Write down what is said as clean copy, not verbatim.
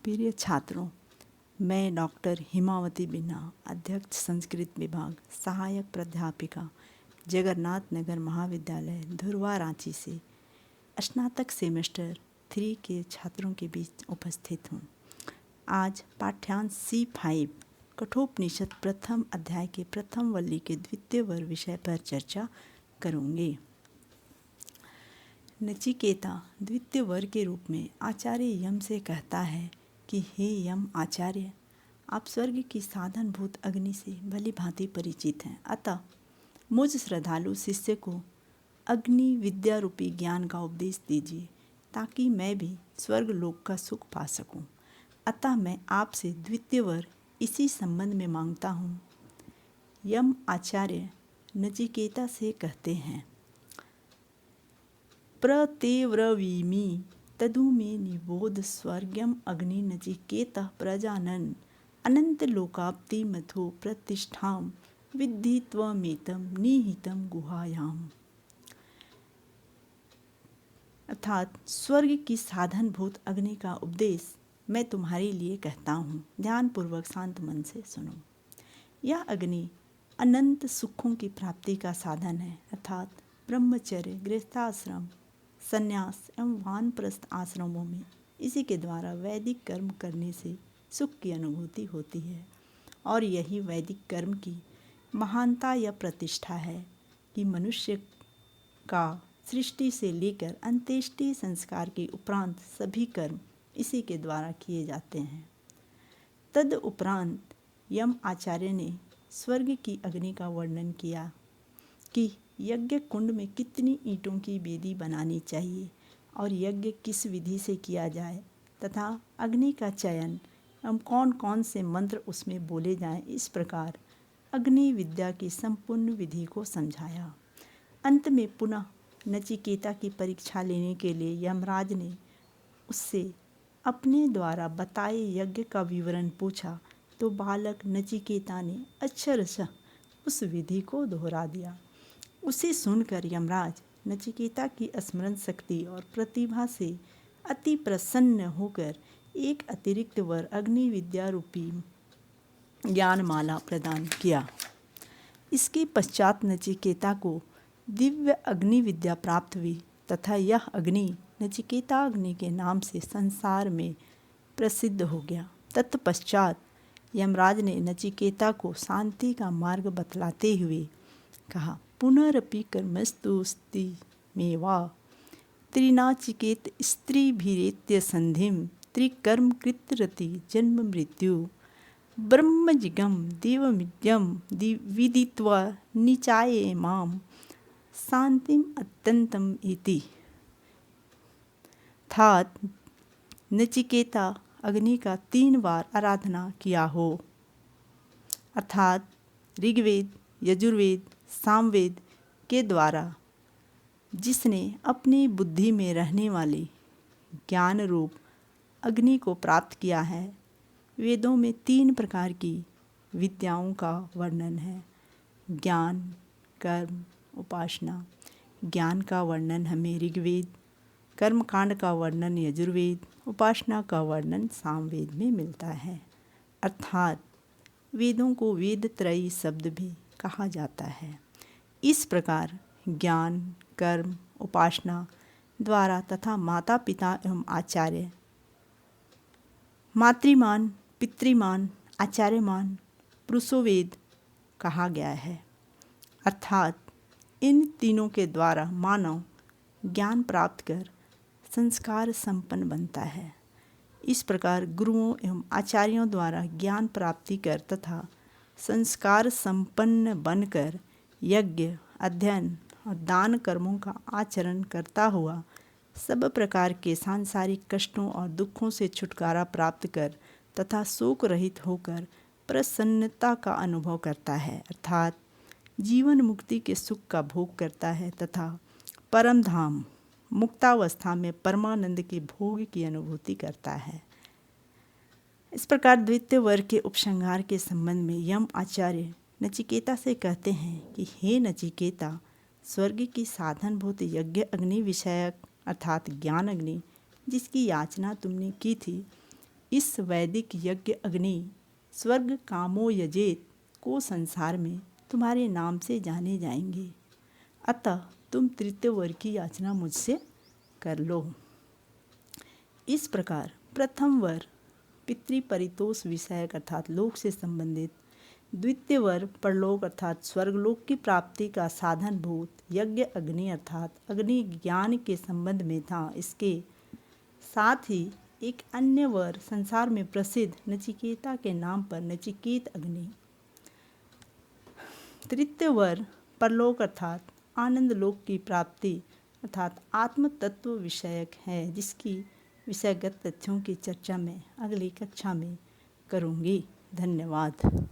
प्रिय छात्रों, मैं डॉक्टर हिमावती बिना, अध्यक्ष संस्कृत विभाग, सहायक प्राध्यापिका, जगन्नाथ नगर महाविद्यालय धुरवा रांची से स्नातक सेमेस्टर 3 के छात्रों के बीच उपस्थित हूँ। आज पाठ्यांश C5 कठोपनिषद प्रथम अध्याय के प्रथम वल्ली के द्वितीय वर्ग विषय पर चर्चा करूँगी। नचिकेता द्वितीय वर्ग के रूप में आचार्य यम से कहता है कि हे यम आचार्य, आप स्वर्ग की साधनभूत अग्नि से भली भांति परिचित हैं, अतः मुझ श्रद्धालु शिष्य को अग्नि विद्या रूपी ज्ञान का उपदेश दीजिए ताकि मैं भी स्वर्ग लोक का सुख पा सकूं। अतः मैं आपसे द्वितीय वर इसी संबंध में मांगता हूँ। यम आचार्य नचिकेता से कहते हैं, प्रतेव्रवीमि तदु मे निबोध स्वर्गम अग्नि नचिकेतः प्रजानन अनंत लोकाप्ति मथो प्रतिष्ठाम विद्धि त्वमेतं निहितं गुहायाम। अर्थात स्वर्ग की साधनभूत अग्नि का उपदेश मैं तुम्हारे लिए कहता हूँ, ध्यानपूर्वक शांत मन से सुनो। यह अग्नि अनंत सुखों की प्राप्ति का साधन है, अर्थात ब्रह्मचर्य, गृहस्थाश्रम, संन्यास एवं वानप्रस्थ आश्रमों में इसी के द्वारा वैदिक कर्म करने से सुख की अनुभूति होती है। और यही वैदिक कर्म की महानता या प्रतिष्ठा है कि मनुष्य का सृष्टि से लेकर अंत्येष्टि संस्कार के उपरांत सभी कर्म इसी के द्वारा किए जाते हैं। तद उपरांत यम आचार्य ने स्वर्ग की अग्नि का वर्णन किया कि यज्ञ कुंड में कितनी ईंटों की वेदी बनानी चाहिए और यज्ञ किस विधि से किया जाए तथा अग्नि का चयन एवं कौन कौन से मंत्र उसमें बोले जाएं, इस प्रकार अग्नि विद्या की संपूर्ण विधि को समझाया। अंत में पुनः नचिकेता की परीक्षा लेने के लिए यमराज ने उससे अपने द्वारा बताए यज्ञ का विवरण पूछा तो बालक नचिकेता ने अक्षरशः उस विधि को दोहरा दिया। उसे सुनकर यमराज नचिकेता की स्मरण शक्ति और प्रतिभा से अति प्रसन्न होकर एक अतिरिक्त वर अग्नि विद्या रूपी ज्ञानमाला प्रदान किया। इसके पश्चात नचिकेता को दिव्य अग्नि विद्या प्राप्त हुई तथा यह अग्नि नचिकेता अग्नि के नाम से संसार में प्रसिद्ध हो गया। तत्पश्चात यमराज ने नचिकेता को शांति का मार्ग बतलाते हुए कहा, पुनरपि कर्मस्तुस्ति मेवा त्रिनाचिकेत स्त्रीभिरेत्य संधिम त्रिकर्म कृतरति जन्म मृत्यु ब्रह्मजिगम देवमिद्यम विदित्वा निचाये माम शांतिम अत्यंतम इति। अर्थात नचिकेता अग्नि का 3 बार आराधना किया हो, अर्थात ऋग्वेद, यजुर्वेद, सामवेद के द्वारा जिसने अपनी बुद्धि में रहने वाली ज्ञान रूप अग्नि को प्राप्त किया है। वेदों में 3 प्रकार की विद्याओं का वर्णन है, ज्ञान, कर्म, उपासना। ज्ञान का वर्णन हमें ऋग्वेद, कर्मकांड का वर्णन यजुर्वेद, उपासना का वर्णन सामवेद में मिलता है। अर्थात वेदों को वेदत्रयी शब्द भी कहा जाता है। इस प्रकार ज्ञान, कर्म, उपासना द्वारा तथा माता पिता एवं आचार्य, मातृमान, पितृमान, आचार्यमान, पुरुषोवेद कहा गया है। अर्थात इन तीनों के द्वारा मानव ज्ञान प्राप्त कर संस्कार संपन्न बनता है। इस प्रकार गुरुओं एवं आचार्यों द्वारा ज्ञान प्राप्ति कर तथा संस्कार संपन्न बनकर यज्ञ, अध्ययन और दान कर्मों का आचरण करता हुआ सब प्रकार के सांसारिक कष्टों और दुखों से छुटकारा प्राप्त कर तथा शोक रहित होकर प्रसन्नता का अनुभव करता है, अर्थात जीवन मुक्ति के सुख का भोग करता है तथा परम धाम मुक्तावस्था में परमानंद के भोग की अनुभूति करता है। इस प्रकार द्वितीय वर्ग के उपसंहार के संबंध में यम आचार्य नचिकेता से कहते हैं कि हे नचिकेता, स्वर्ग की साधनभूत यज्ञ अग्नि विषयक अर्थात ज्ञान अग्नि जिसकी याचना तुमने की थी, इस वैदिक यज्ञ अग्नि स्वर्ग कामो यजेत को संसार में तुम्हारे नाम से जाने जाएंगे। अतः तुम तृतीय वर की याचना मुझसे कर लो। इस प्रकार प्रथम वर पितृपरितोष विषयक अर्थात लोक से संबंधित, द्वितीय वर परलोक अर्थात स्वर्गलोक की प्राप्ति का साधन भूत यज्ञ अग्नि अर्थात अग्नि ज्ञान के संबंध में था। इसके साथ ही एक अन्य वर संसार में प्रसिद्ध नचिकेता के नाम पर नचिकेत अग्नि। तृतीय वर परलोक अर्थात आनंद लोक की प्राप्ति अर्थात आत्म तत्व विषयक है, जिसकी विषयगत तथ्यों की चर्चा मैं अगली कक्षा में करूँगी। धन्यवाद।